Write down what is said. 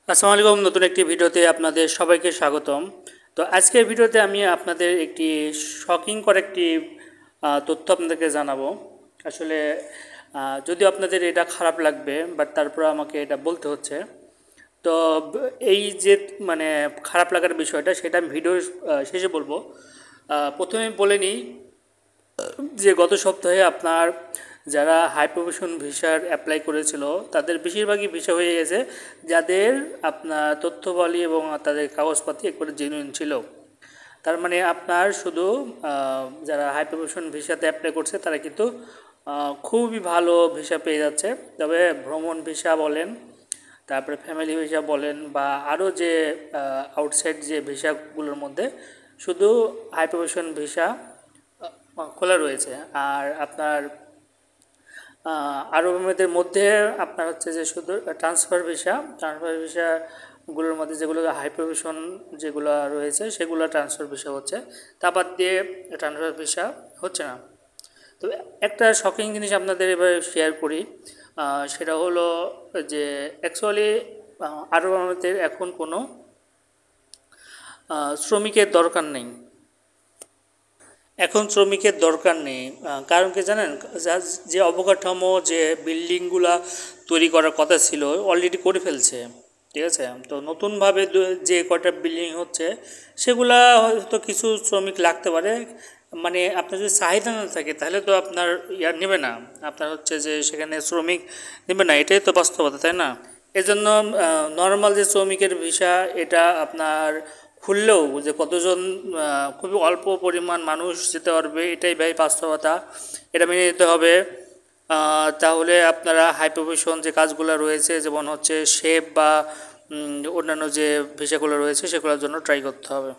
আসসালামু আলাইকুম। নতুন একটি ভিডিওতে আপনাদের সবাইকে স্বাগতম। তো আজকের ভিডিওতে আমি আপনাদের একটি শকিং করে একটি তথ্য আপনাদেরকে জানাবো। আসলে যদিও আপনাদের এটা খারাপ লাগবে, বাট তারপর আমাকে এটা বলতে হচ্ছে। তো এই যে মানে খারাপ লাগার বিষয়টা, সেটা আমি ভিডিওর শেষে বলবো। প্রথমে বলে নিই যে গত সপ্তাহে আপনার যারা হাই প্রফেশন ভিসার অ্যাপ্লাই করেছিল তাদের বেশিরভাগই ভিসা হয়ে গেছে, যাদের আপনার তথ্যবলী এবং তাদের কাগজপাতি একবারে জেনুইন ছিল। তার মানে আপনার শুধু যারা হাই প্রফেশন ভিসাতে অ্যাপ্লাই করছে তারা কিন্তু খুবই ভালো ভিসা পেয়ে যাচ্ছে। তবে ভ্রমণ ভিসা বলেন, তারপরে ফ্যামিলি ভিসা বলেন, বা আরও যে আউটসাইড যে ভিসাগুলোর মধ্যে শুধু হাই প্রফেশন ভিসা খোলা রয়েছে। আর আপনার আরব আমিরাতের মধ্যে আপনার হচ্ছে যে শুধু ট্রান্সফার ভিসাগুলোর মধ্যে যেগুলো হাই প্রফেশন যেগুলো রয়েছে সেগুলো ট্রান্সফার ভিসা হচ্ছে, তা বাদ দিয়ে ট্রান্সফার ভিসা হচ্ছে না। তো একটা শকিং জিনিস আপনাদের এবার শেয়ার করি, সেটা হলো যে অ্যাকচুয়ালি আরব আমিরাতের এখন কোনো শ্রমিকের দরকার নেই। এখন শ্রমিকের দরকার নেই, কারণ কি জানেন, যে অবকাঠামো যে বিল্ডিংগুলা তৈরি করার কথা ছিল অলরেডি করে ফেলছে। ঠিক আছে, তো নতুনভাবে যে কয়টা বিল্ডিং হচ্ছে সেগুলা হয়তো কিছু শ্রমিক লাগতে পারে। মানে আপনার যদি চাহিদা না থাকে তাহলে তো আপনার নেবে না, আপনার হচ্ছে যে সেখানে শ্রমিক নেবে না, এটাই তো বাস্তবতা, তাই না? এজন্য নর্মাল যে শ্রমিকের ভিসা এটা আপনার খুললেও যে কতজন খুবই অল্প পরিমাণ মানুষ যেতে পারবে, এটাই ভাই বাস্তবতা, এটা মেনে নিতে হবে। তাহলে আপনারা হাই প্রফেশন যে কাজগুলো রয়েছে, যেমন হচ্ছে শেফ বা অন্যান্য যে ভিসাগুলো রয়েছে সেগুলোর জন্য ট্রাই করতে হবে।